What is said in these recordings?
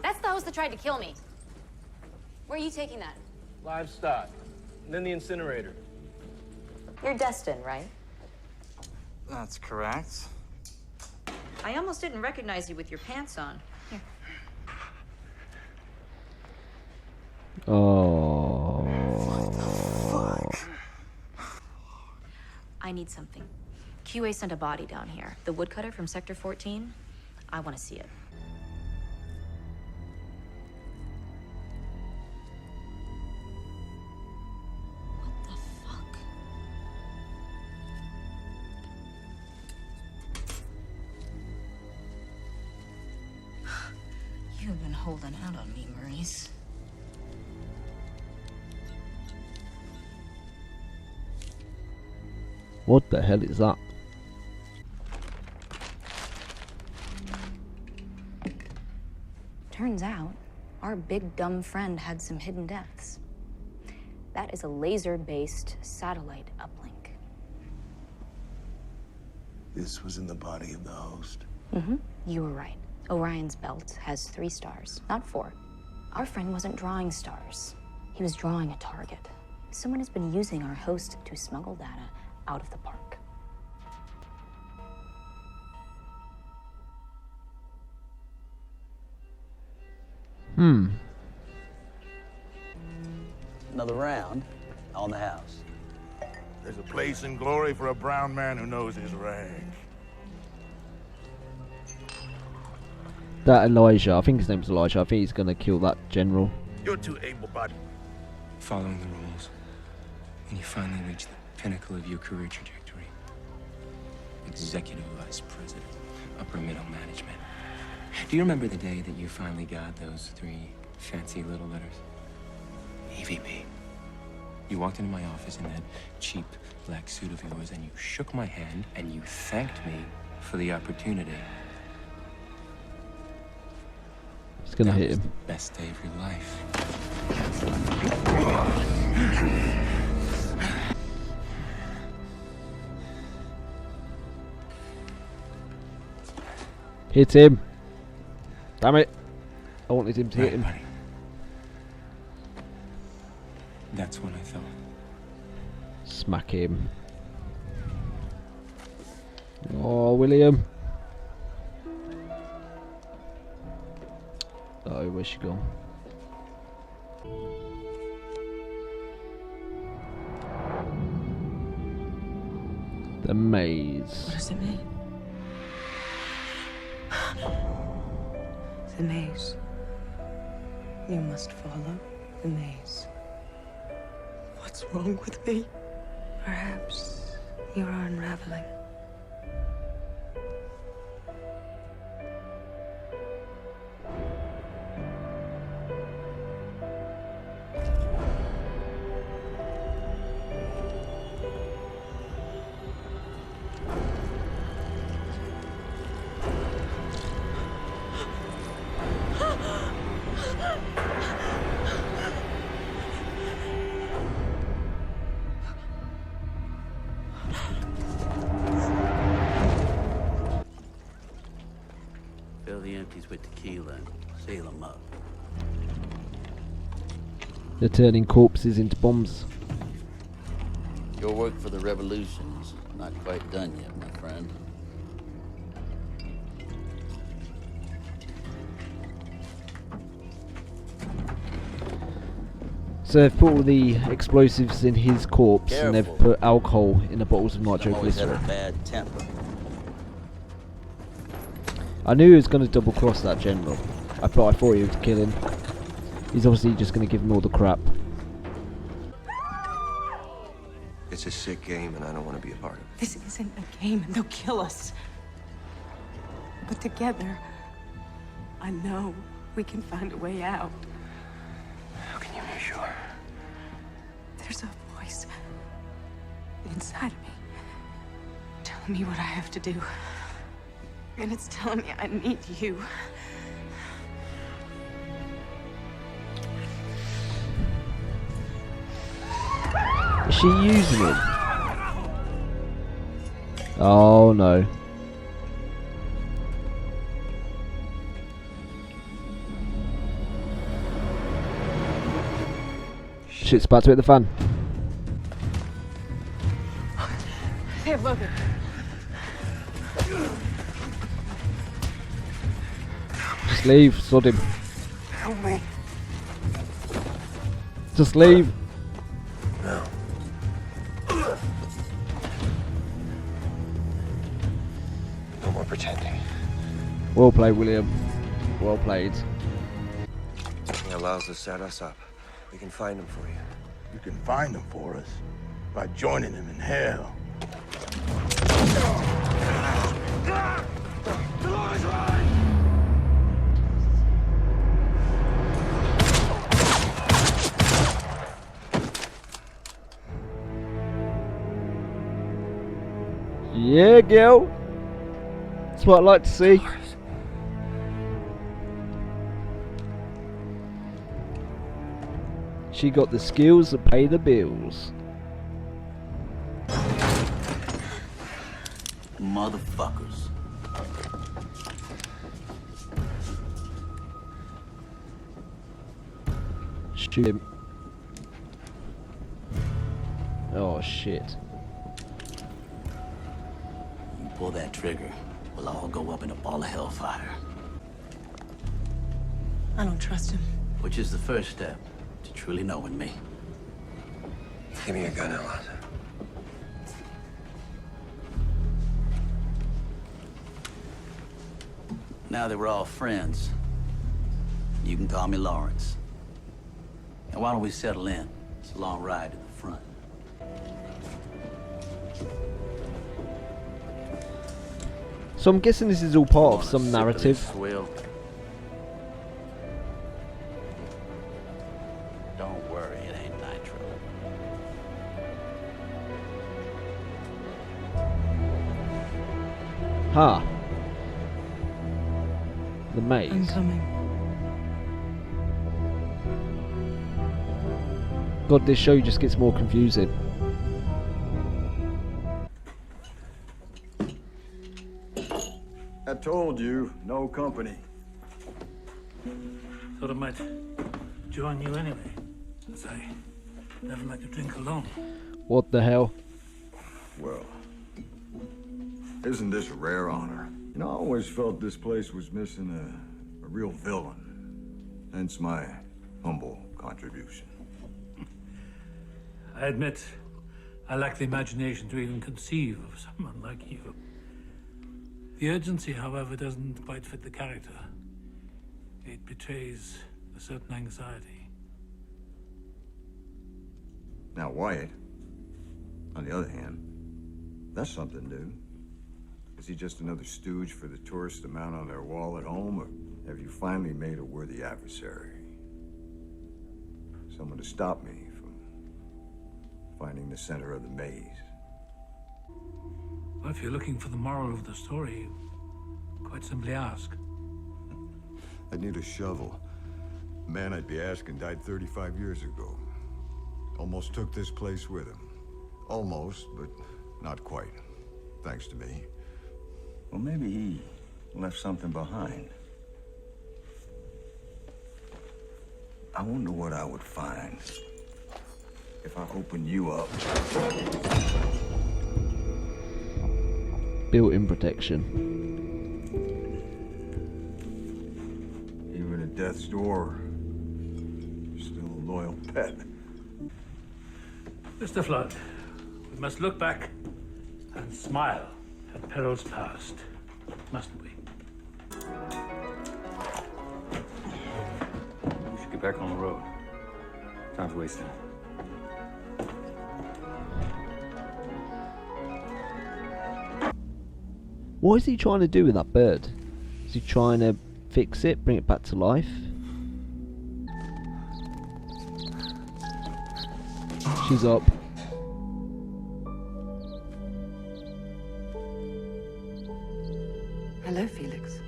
That's the host that tried to kill me. Where are you taking that? Livestock. And then the incinerator. You're Destin, right? That's correct. I almost didn't recognize you with your pants on. Here. Oh. What the fuck? I need something. QA sent a body down here. The woodcutter from Sector 14. I want to see it. What the fuck? You've been holding out on me, Maurice. What the hell is that? Turns out, our big dumb friend had some hidden depths. That is a laser-based satellite uplink. This was in the body of the host. Mm-hmm. You were right. Orion's belt has 3 stars, not 4. Our friend wasn't drawing stars. He was drawing a target. Someone has been using our host to smuggle data out of the park. Another round on the house. There's a place in glory for a brown man who knows his rank. That Elijah, I think his name's Elijah. I think he's gonna kill that general. You're too able-bodied. Following the rules, when you finally reach the pinnacle of your career trajectory. Executive vice president, upper middle management. Do you remember the day that you finally got those 3 fancy little letters? EVP. You walked into my office in that cheap black suit of yours and you shook my hand and you thanked me for the opportunity. It's gonna hit him. The best day of your life. Hit him. Damn it. I wanted him to hit him. Buddy. That's what I thought. Smack him. Oh, William. Oh, where's she gone? The maze. What does it mean? The maze. You must follow the maze. What's wrong with me? Perhaps you are unraveling. Fill the empties with tequila and seal them up. They're turning corpses into bombs. Your work for the revolution's not quite done yet, my friend. So they've put all the explosives in his corpse and they've Careful. put alcohol in the bottles of Some always had a nitroglycerin. bad temper. I knew he was going to double cross that general. I thought he would kill him. He's obviously just going to give him all the crap. It's a sick game and I don't want to be a part of it. This isn't a game and they'll kill us. But together, I know we can find a way out. How can you be sure? There's a voice inside of me telling me what I have to do. And it's telling me I need you. Is she using him? Oh no. Shit's about to hit the fan. Here, Logan. Just leave, sod him. Help me. Just leave. No. No more pretending. Well played, William. Well played. He allows to set us up. We can find him for you. You can find him for us by joining him in hell. Yeah, girl. That's what I like to see. She got the skills to pay the bills. Motherfuckers. Shoot him. Oh shit. You pull that trigger, we'll all go up in a ball of hellfire. I don't trust him. Which is the first step to truly knowing me. Give me your gun, Eliza. Now that we're all friends, you can call me Lawrence. And why don't we settle in? It's a long ride to the front. So I'm guessing this is all part of some narrative. Don't worry, it ain't nitro. Ha. The maze. I'm coming. God, this show just gets more confusing. I told you, no company. Thought I might join you anyway, as I never like to drink alone. What the hell? Well, isn't this a rare honor? You know, I always felt this place was missing a real villain. Hence my humble contribution. I admit, I lack the imagination to even conceive of someone like you. The urgency, however, doesn't quite fit the character. It betrays a certain anxiety. Now, Wyatt, on the other hand, that's something new. Is he just another stooge for the tourists to mount on their wall at home, or have you finally made a worthy adversary? Someone to stop me from finding the center of the maze. Well, if you're looking for the moral of the story, quite simply ask. I'd need a shovel. The man I'd be asking died 35 years ago. Almost took this place with him. Almost, but not quite. Thanks to me. Well, maybe he left something behind. I wonder what I would find if I open you up. Built-in protection. Even at death's door, you're still a loyal pet. Mr. Flood, we must look back and smile at perils past, mustn't we? We should get back on the road. Time's wasting. What is he trying to do with that bird? Is he trying to fix it, bring it back to life? She's up. Hello, Felix.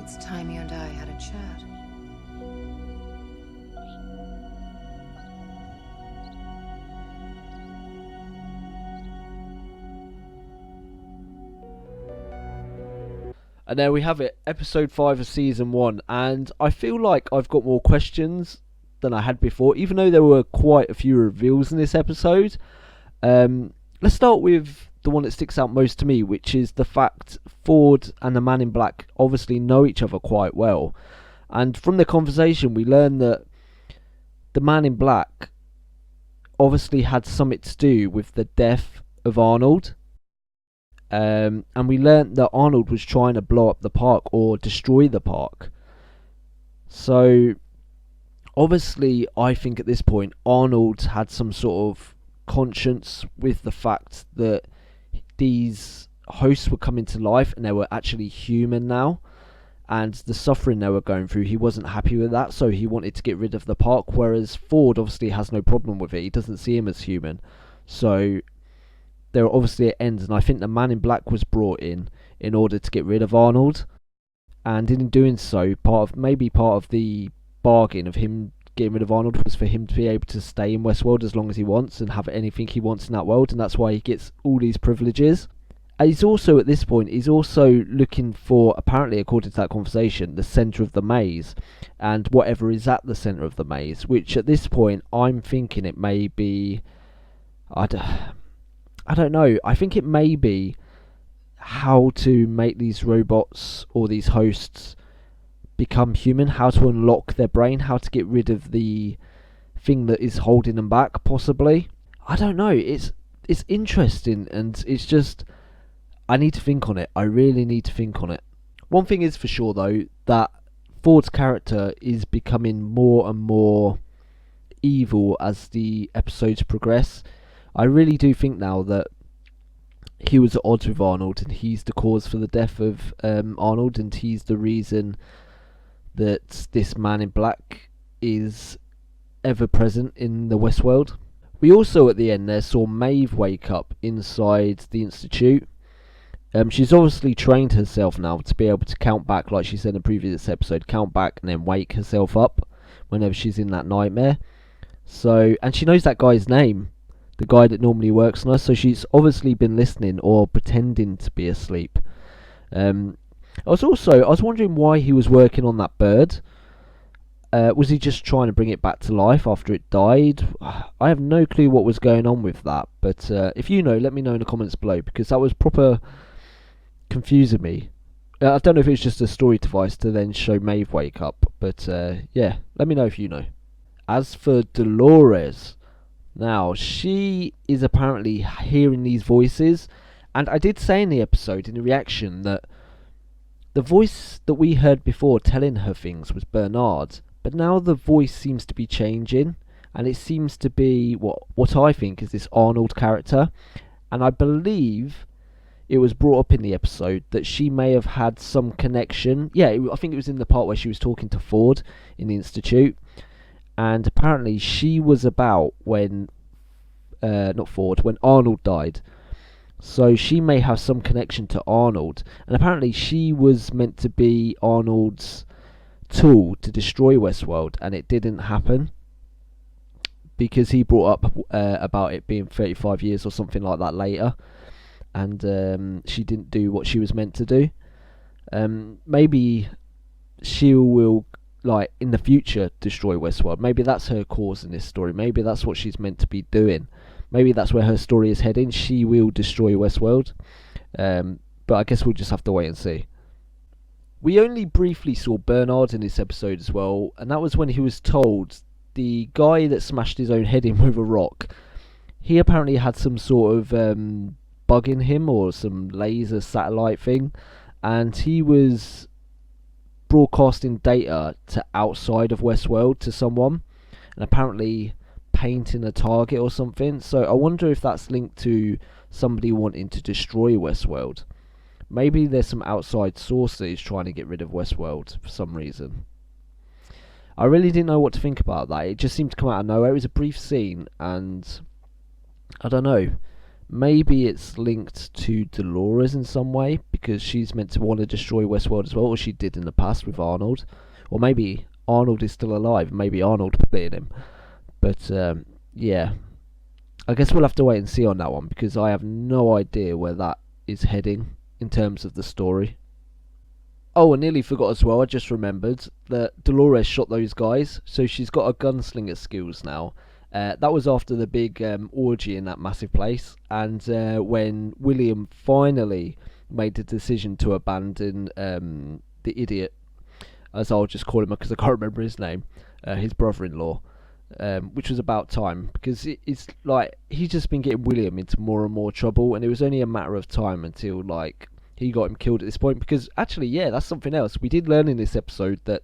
It's time you and I had a chat. And there we have it, episode 5 of season 1. And I feel like I've got more questions than I had before, even though there were quite a few reveals in this episode. Let's start with the one that sticks out most to me, which is the fact Ford and the Man in Black obviously know each other quite well. And from the conversation, we learn that the Man in Black obviously had something to do with the death of Arnold. And we learnt that Arnold was trying to blow up the park or destroy the park. So obviously I think at this point Arnold had some sort of conscience with the fact that these hosts were coming to life and they were actually human now, and the suffering they were going through, he wasn't happy with that, so he wanted to get rid of the park, whereas Ford obviously has no problem with it. He doesn't see him as human. So there are obviously at ends, and I think the Man in Black was brought in order to get rid of Arnold, and in doing so, part of the bargain of him getting rid of Arnold was for him to be able to stay in Westworld as long as he wants and have anything he wants in that world, and that's why he gets all these privileges. And he's also, at this point, looking for, apparently according to that conversation, the centre of the maze, and whatever is at the centre of the maze, which at this point I'm thinking it may be, I don't know, I think it may be how to make these robots or these hosts become human, how to unlock their brain, how to get rid of the thing that is holding them back, possibly. I don't know, it's interesting, and it's just, I need to think on it. I really need to think on it. One thing is for sure though, that Ford's character is becoming more and more evil as the episodes progress. I really do think now that he was at odds with Arnold, and he's the cause for the death of Arnold, and he's the reason that this Man in Black is ever present in the Westworld. We also at the end there saw Maeve wake up inside the Institute. She's obviously trained herself now to be able to count back, like she said in the previous episode, count back and then wake herself up whenever she's in that nightmare. So, and she knows that guy's name, the guy that normally works on her, so she's obviously been listening or pretending to be asleep. I was wondering why he was working on that bird. Was he just trying to bring it back to life after it died? I have no clue what was going on with that, but if you know, let me know in the comments below, because that was proper confusing me. I don't know if it's just a story device to then show Maeve wake up, but yeah, let me know if you know. As for Dolores, now she is apparently hearing these voices, and I did say in the episode, in the reaction, that the voice that we heard before telling her things was Bernard, but now the voice seems to be changing, and it seems to be what I think is this Arnold character, and I believe it was brought up in the episode that she may have had some connection. Yeah, I think it was in the part where she was talking to Ford in the Institute, and apparently she was about when when Arnold died. So she may have some connection to Arnold, and apparently she was meant to be Arnold's tool to destroy Westworld, and it didn't happen because he brought up about it being 35 years or something like that later, and she didn't do what she was meant to do. Maybe she will, like, in the future destroy Westworld. Maybe that's her cause in this story. Maybe that's what she's meant to be doing. Maybe that's where her story is heading. She will destroy Westworld. But I guess we'll just have to wait and see. We only briefly saw Bernard in this episode as well, and that was when he was told, the guy that smashed his own head in with a rock, he apparently had some sort of bug in him, or some laser satellite thing, and he was broadcasting data to outside of Westworld to someone, and apparently painting a target or something. So I wonder if that's linked to somebody wanting to destroy Westworld. Maybe there's some outside source that is trying to get rid of Westworld for some reason. I really didn't know what to think about that. It just seemed to come out of nowhere. It was a brief scene, and I don't know. Maybe it's linked to Dolores in some way, because she's meant to want to destroy Westworld as well, or she did in the past with Arnold. Or maybe Arnold is still alive, and maybe Arnold put it in him. But yeah, I guess we'll have to wait and see on that one, because I have no idea where that is heading in terms of the story. Oh, I nearly forgot as well. I just remembered that Dolores shot those guys, so she's got a gunslinger skills now. That was after the big orgy in that massive place, and when William finally made the decision to abandon the idiot, as I'll just call him because I can't remember his name, his brother-in-law, which was about time, because it's like he's just been getting William into more and more trouble, and it was only a matter of time until like he got him killed at this point. Because actually, yeah, that's something else we did learn in this episode, that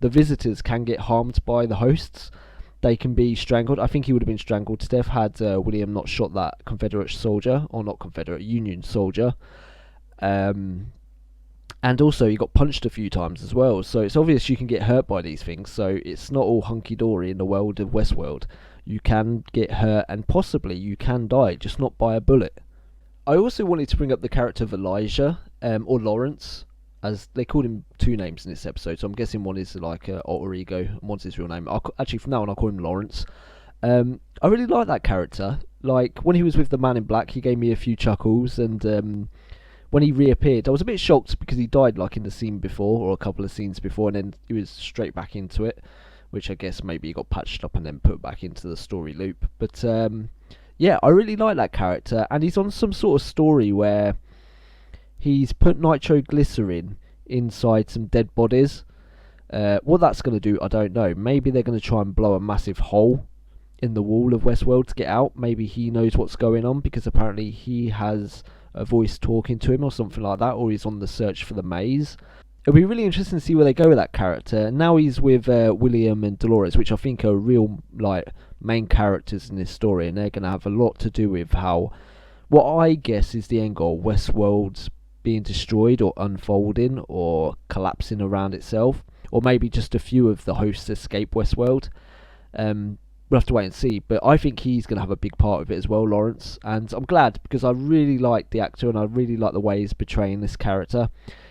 the visitors can get harmed by the hosts. They can be strangled. I think he would have been strangled to death had William not shot that Confederate soldier, or not Confederate, Union soldier. And also he got punched a few times as well, so it's obvious you can get hurt by these things. So it's not all hunky-dory in the world of Westworld. You can get hurt, and possibly you can die, just not by a bullet. I also wanted to bring up the character of Elijah, or Lawrence, as they called him two names in this episode, so I'm guessing one is like an alter ego and one's his real name. Actually, from now on I'll call him Lawrence. I really like that character. Like, when he was with the Man in Black, he gave me a few chuckles, and when he reappeared, I was a bit shocked because he died like in the scene before, or a couple of scenes before, and then he was straight back into it, which I guess maybe he got patched up and then put back into the story loop. But yeah, I really like that character, and he's on some sort of story where he's put nitroglycerin inside some dead bodies. What that's going to do, I don't know. Maybe they're going to try and blow a massive hole in the wall of Westworld to get out. Maybe he knows what's going on, because apparently he has a voice talking to him or something like that, or he's on the search for the maze. It'll be really interesting to see where they go with that character. Now he's with William and Dolores, which I think are real like main characters in this story, and they're going to have a lot to do with how, what I guess is the end goal, Westworld's being destroyed or unfolding or collapsing around itself, or maybe just a few of the hosts escape Westworld. We'll have to wait and see, but I think he's going to have a big part of it as well, Lawrence, and I'm glad, because I really like the actor and I really like the way he's portraying this character.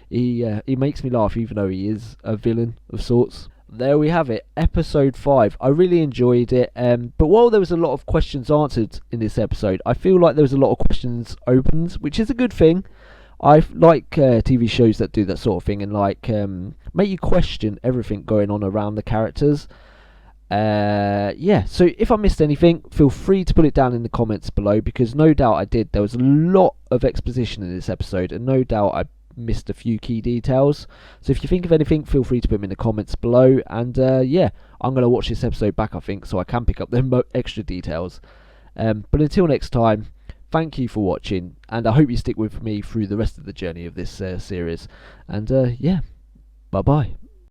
He makes me laugh, even though he is a villain of sorts. There we have it, episode 5. I really enjoyed it, but while there was a lot of questions answered in this episode, I feel like there was a lot of questions opened, which is a good thing. I like TV shows that do that sort of thing, and like make you question everything going on around the characters. Yeah, so if I missed anything, feel free to put it down in the comments below, because no doubt I did. There was a lot of exposition in this episode, and no doubt I missed a few key details. So if you think of anything, feel free to put them in the comments below, and yeah, I'm going to watch this episode back, I think, so I can pick up them extra details. But until next time, thank you for watching, and I hope you stick with me through the rest of the journey of this series. And yeah, bye bye.